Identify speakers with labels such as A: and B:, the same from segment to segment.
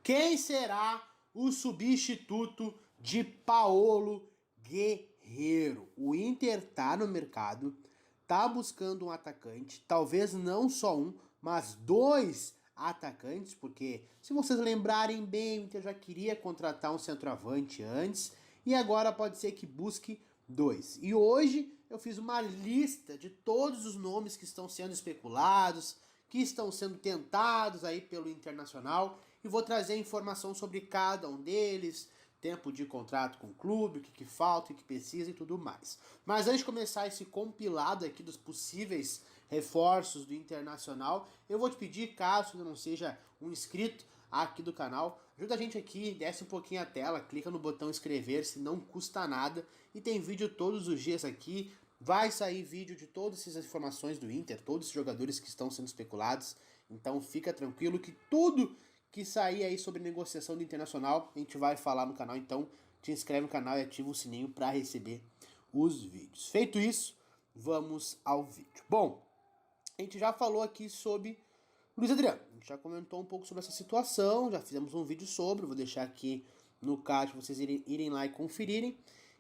A: Quem será o substituto de Paulo Guerreiro? O Inter tá no mercado, tá buscando um atacante, talvez não só um, mas dois atacantes, porque se vocês lembrarem bem, o Inter já queria contratar um centroavante antes e agora pode ser que busque dois. E hoje eu fiz uma lista de todos os nomes que estão sendo especulados, que estão sendo tentados aí pelo Internacional e vou trazer informação sobre cada um deles, tempo de contrato com o clube, o que falta, o que precisa e tudo mais. Mas antes de começar esse compilado aqui dos possíveis reforços do Internacional, eu vou te pedir, caso você não seja um inscrito aqui do canal, ajuda a gente aqui, desce um pouquinho a tela, clica no botão inscrever-se, não custa nada e tem vídeo todos os dias aqui. Vai sair vídeo de todas essas informações do Inter, todos os jogadores que estão sendo especulados. Então fica tranquilo que tudo que sair aí sobre negociação do Internacional a gente vai falar no canal. Então te inscreve no canal e ativa o sininho para receber os vídeos. Feito isso, vamos ao vídeo. Bom, a gente já falou aqui sobre Luiz Adriano. A gente já comentou um pouco sobre essa situação, já fizemos um vídeo sobre, vou deixar aqui no card para vocês irem lá e conferirem.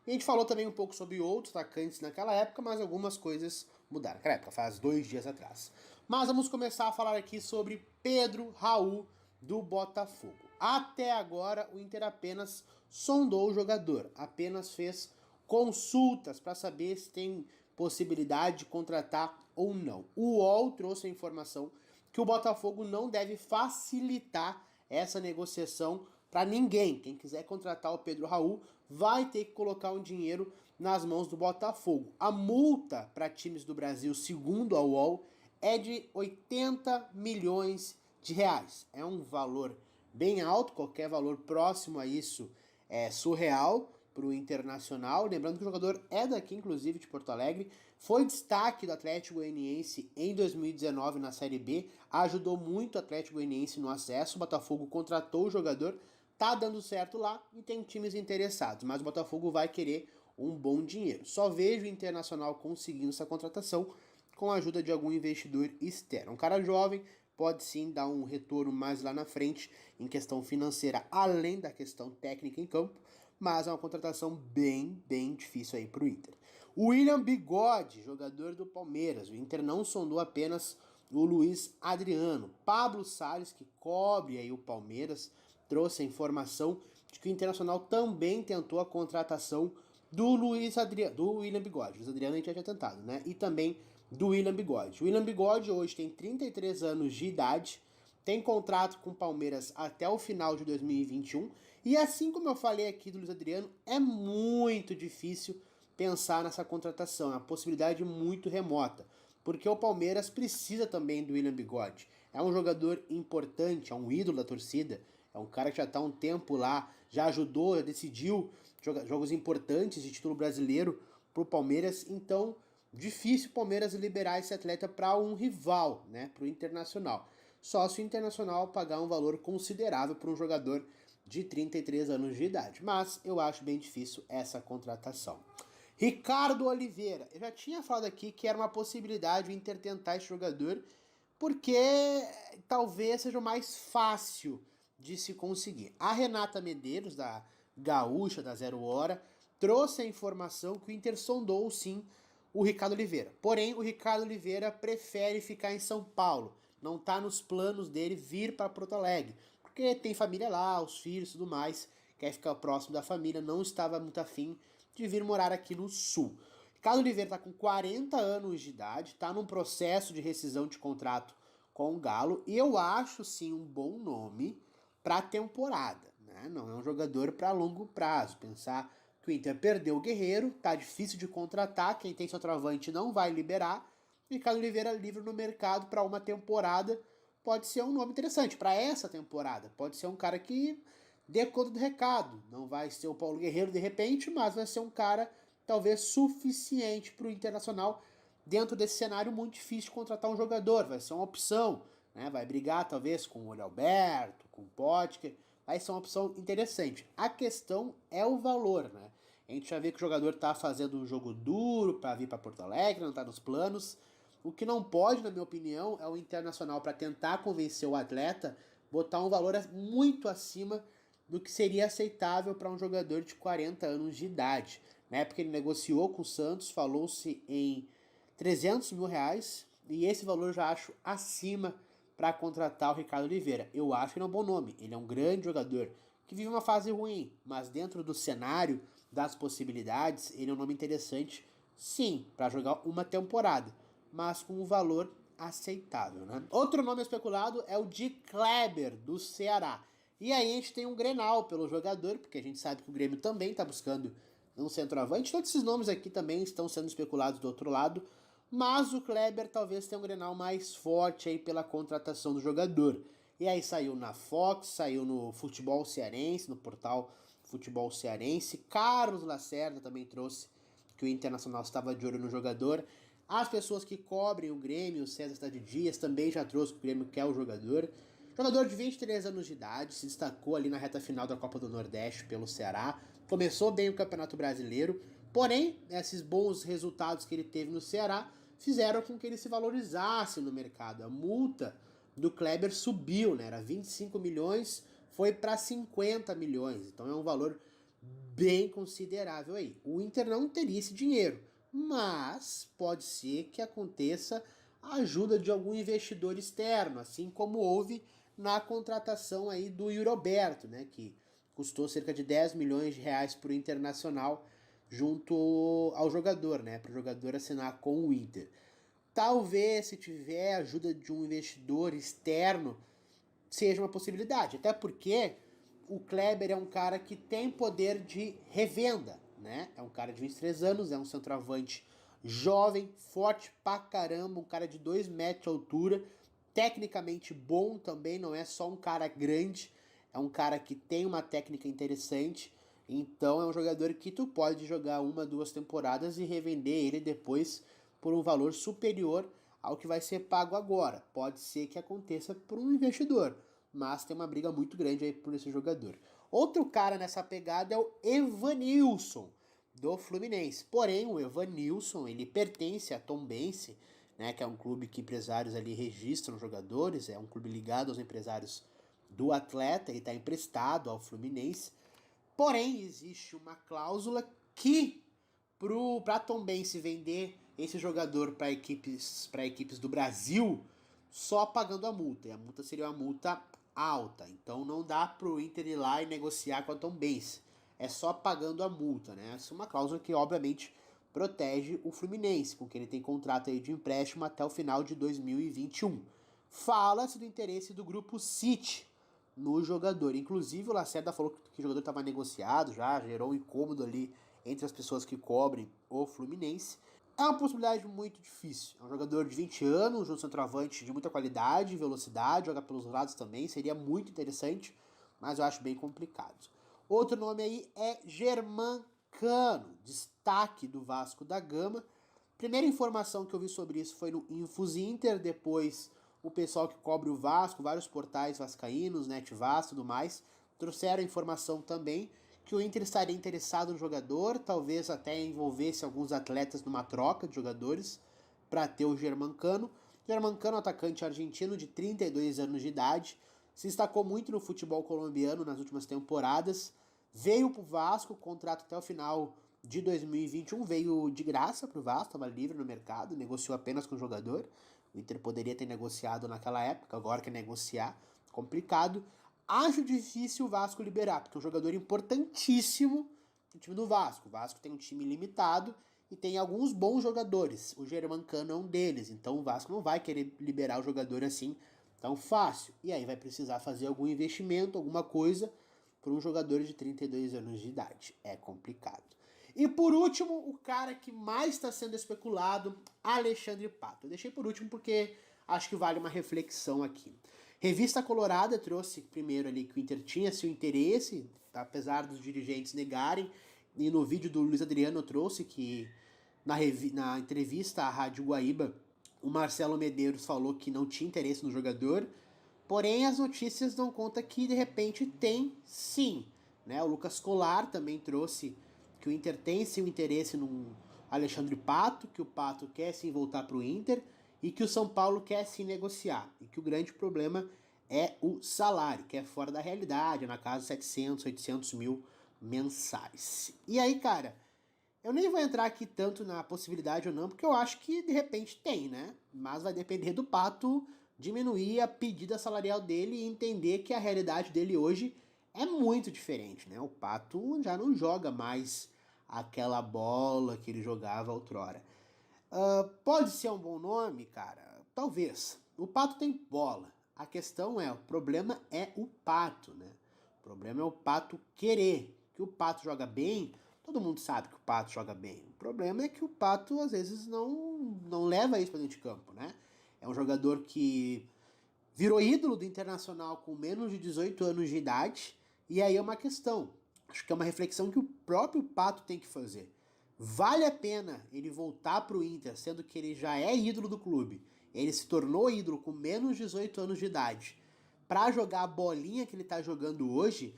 A: E a gente falou também um pouco sobre outros atacantes naquela época, mas algumas coisas mudaram. Naquela época, faz 2 dias atrás. Mas vamos começar a falar aqui sobre Pedro Raul do Botafogo. Até agora, o Inter apenas sondou o jogador, apenas fez consultas para saber se tem possibilidade de contratar ou não. O UOL trouxe a informação que o Botafogo não deve facilitar essa negociação para ninguém. Quem quiser contratar o Pedro Raul vai ter que colocar um dinheiro nas mãos do Botafogo. A multa para times do Brasil, segundo a UOL, é de 80 milhões de reais. É um valor bem alto, qualquer valor próximo a isso é surreal para o Internacional. Lembrando que o jogador é daqui, inclusive, de Porto Alegre. Foi destaque do Atlético Goianiense em 2019 na Série B. Ajudou muito o Atlético Goianiense no acesso. O Botafogo contratou o jogador. Tá dando certo lá e tem times interessados. Mas o Botafogo vai querer um bom dinheiro. Só vejo o Internacional conseguindo essa contratação com a ajuda de algum investidor externo. Um cara jovem pode sim dar um retorno mais lá na frente em questão financeira, além da questão técnica em campo, mas é uma contratação bem difícil aí pro Inter. O William Bigode, jogador do Palmeiras. O Inter não sondou apenas o Luiz Adriano. Pablo Salles, que cobre aí o Palmeiras, trouxe a informação de que o Internacional também tentou a contratação do William Bigode. O Luiz Adriano a gente já tinha tentado, né? E também do William Bigode. O William Bigode hoje tem 33 anos de idade, tem contrato com o Palmeiras até o final de 2021, e assim como eu falei aqui do Luiz Adriano, é muito difícil pensar nessa contratação, é uma possibilidade muito remota, porque o Palmeiras precisa também do William Bigode. É um jogador importante, é um ídolo da torcida, é um cara que já está há um tempo lá, já ajudou, já decidiu jogos importantes de título brasileiro para o Palmeiras, então difícil o Palmeiras liberar esse atleta para um rival, né, para o Internacional. Só se o Internacional pagar um valor considerável para um jogador de 33 anos de idade. Mas eu acho bem difícil essa contratação. Ricardo Oliveira. Eu já tinha falado aqui que era uma possibilidade o Inter tentar esse jogador, porque talvez seja o mais fácil de se conseguir. A Renata Medeiros, da Gaúcha, da Zero Hora, trouxe a informação que o Inter sondou sim o Ricardo Oliveira. Porém, o Ricardo Oliveira prefere ficar em São Paulo. Não está nos planos dele vir para Porto Alegre, porque tem família lá, os filhos e tudo mais, quer ficar próximo da família, não estava muito afim de vir morar aqui no Sul. Ricardo Oliveira está com 40 anos de idade, está num processo de rescisão de contrato com o Galo, e eu acho sim um bom nome para a temporada, né? Não é um jogador para longo prazo. Pensar que o Inter perdeu o Guerreiro, tá difícil de contratar, quem tem centroavante não vai liberar. Ricardo Oliveira livre no mercado para uma temporada pode ser um nome interessante. Para essa temporada, pode ser um cara que dê conta do recado. Não vai ser o Paulo Guerreiro de repente, mas vai ser um cara talvez suficiente para o Internacional dentro desse cenário muito difícil de contratar um jogador. Vai ser uma opção, né? Vai brigar talvez com o Olho Alberto, com o Potker. Vai ser uma opção interessante. A questão é o valor, né? A gente já vê que o jogador tá fazendo um jogo duro para vir para Porto Alegre, não tá nos planos. O que não pode, na minha opinião, é o Internacional para tentar convencer o atleta botar um valor muito acima do que seria aceitável para um jogador de 40 anos de idade. Na época ele negociou com o Santos, falou-se em 300 mil reais, e esse valor eu já acho acima para contratar o Ricardo Oliveira. Eu acho que ele é um bom nome, ele é um grande jogador, que vive uma fase ruim, mas dentro do cenário das possibilidades, ele é um nome interessante, sim, para jogar uma temporada, mas com um valor aceitável, né? Outro nome especulado é o de Kleber, do Ceará. E aí a gente tem um Grenal pelo jogador, porque a gente sabe que o Grêmio também está buscando um centroavante. Todos esses nomes aqui também estão sendo especulados do outro lado, mas o Kleber talvez tenha um Grenal mais forte aí pela contratação do jogador. E aí saiu na Fox, saiu no Futebol Cearense, no portal Futebol Cearense. Carlos Lacerda também trouxe que o Internacional estava de olho no jogador. As pessoas que cobrem o Grêmio, o César Stade Dias, também já trouxe que o Grêmio quer o jogador. Jogador de 23 anos de idade, se destacou ali na reta final da Copa do Nordeste pelo Ceará. Começou bem o Campeonato Brasileiro, porém, esses bons resultados que ele teve no Ceará fizeram com que ele se valorizasse no mercado. A multa do Kleber subiu, né? Era 25 milhões, foi para 50 milhões. Então é um valor bem considerável aí. O Inter não teria esse dinheiro, mas pode ser que aconteça a ajuda de algum investidor externo, assim como houve na contratação aí do Yuri Alberto, né, que custou cerca de 10 milhões de reais para o Internacional junto ao jogador, né, para o jogador assinar com o Inter. Talvez, se tiver a ajuda de um investidor externo, seja uma possibilidade, até porque o Kleber é um cara que tem poder de revenda, né? É um cara de 23 anos, é um centroavante jovem, forte pra caramba, um cara de 2 metros de altura, tecnicamente bom também, não é só um cara grande, é um cara que tem uma técnica interessante, então é um jogador que tu pode jogar 1, 2 temporadas e revender ele depois por um valor superior ao que vai ser pago agora. Pode ser que aconteça por um investidor, mas tem uma briga muito grande aí por esse jogador. Outro cara nessa pegada é o Evanilson, do Fluminense. Porém, o Evanilson, ele pertence a Tombense, né, que é um clube que empresários ali registram jogadores, é um clube ligado aos empresários do atleta, ele está emprestado ao Fluminense. Porém, existe uma cláusula que para a Tombense vender esse jogador para equipes do Brasil só pagando a multa. E a multa seria uma multa alta. Então não dá para o Inter ir lá e negociar com a Tombense. É só pagando a multa, né? Essa é uma cláusula que obviamente protege o Fluminense, com quem ele tem contrato aí de empréstimo até o final de 2021. Fala-se do interesse do grupo City no jogador. Inclusive o Lacerda falou que o jogador estava negociado já, gerou um incômodo ali entre as pessoas que cobrem o Fluminense. É uma possibilidade muito difícil. É um jogador de 20 anos, um centroavante de muita qualidade, velocidade, joga pelos lados também, seria muito interessante, mas eu acho bem complicado. Outro nome aí é Germancano, destaque do Vasco da Gama. Primeira informação que eu vi sobre isso foi no Infus Inter, depois o pessoal que cobre o Vasco, vários portais vascaínos, NetVas e tudo mais, trouxeram informação também que o Inter estaria interessado no jogador, talvez até envolvesse alguns atletas numa troca de jogadores para ter o Germancano. Germancano, atacante argentino de 32 anos de idade, se destacou muito no futebol colombiano nas últimas temporadas, veio para o Vasco, contrato até o final de 2021, veio de graça para o Vasco, estava livre no mercado, negociou apenas com o jogador. O Inter poderia ter negociado naquela época, agora quer negociar, complicado. Acho difícil o Vasco liberar, porque é um jogador importantíssimo no time do Vasco. O Vasco tem um time limitado e tem alguns bons jogadores. O Germancano é um deles, então o Vasco não vai querer liberar o jogador assim tão fácil. E aí vai precisar fazer algum investimento, alguma coisa, para um jogador de 32 anos de idade. É complicado. E por último, o cara que mais está sendo especulado, Alexandre Pato. Eu deixei por último porque acho que vale uma reflexão aqui. Revista Colorada trouxe primeiro ali que o Inter tinha seu interesse, apesar dos dirigentes negarem, e no vídeo do Luiz Adriano eu trouxe que na entrevista à Rádio Guaíba, o Marcelo Medeiros falou que não tinha interesse no jogador, porém as notícias dão conta que de repente tem sim, né? O Lucas Colar também trouxe que o Inter tem sim o interesse no Alexandre Pato, que o Pato quer sim voltar para o Inter, e que o São Paulo quer sim negociar, e que o grande problema é o salário, que é fora da realidade, na casa de 700, 800 mil mensais. E aí, cara, eu nem vou entrar aqui tanto na possibilidade ou não, porque eu acho que de repente tem, né? Mas vai depender do Pato diminuir a pedida salarial dele e entender que a realidade dele hoje é muito diferente, né? O Pato já não joga mais aquela bola que ele jogava outrora. Pode ser um bom nome, cara? Talvez. O Pato tem bola. A questão é, o problema é o Pato, né? O problema é o Pato querer. Que o Pato joga bem, todo mundo sabe que o Pato joga bem. O problema é que o Pato, às vezes, não leva isso para dentro de campo, né? É um jogador que virou ídolo do Internacional com menos de 18 anos de idade. E aí é uma questão. Acho que é uma reflexão que o próprio Pato tem que fazer. Vale a pena ele voltar para o Inter, sendo que ele já é ídolo do clube. Ele se tornou ídolo com menos de 18 anos de idade. Para jogar a bolinha que ele está jogando hoje,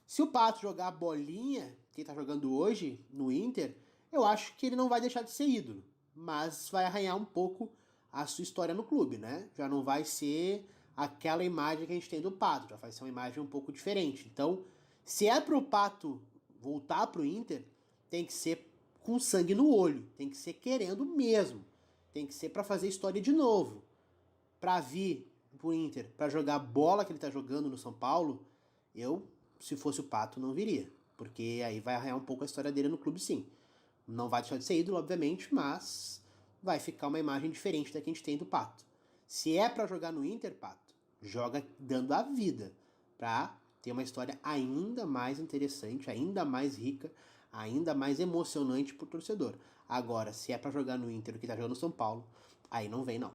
A: se o Pato jogar a bolinha que ele está jogando hoje no Inter, eu acho que ele não vai deixar de ser ídolo. Mas vai arranhar um pouco a sua história no clube, né? Já não vai ser aquela imagem que a gente tem do Pato, já vai ser uma imagem um pouco diferente. Então, se é pro Pato voltar pro Inter, tem que ser com sangue no olho, tem que ser querendo mesmo, tem que ser para fazer história de novo. Para vir pro Inter, para jogar a bola que ele tá jogando no São Paulo, eu, se fosse o Pato, não viria, porque aí vai arranhar um pouco a história dele no clube, sim. Não vai deixar de ser ídolo, obviamente, mas vai ficar uma imagem diferente da que a gente tem do Pato. Se é para jogar no Inter, Pato, joga dando a vida pra ter uma história ainda mais interessante, ainda mais rica, ainda mais emocionante pro torcedor. Agora, se é para jogar no Inter o que tá jogando no São Paulo, aí não vem não.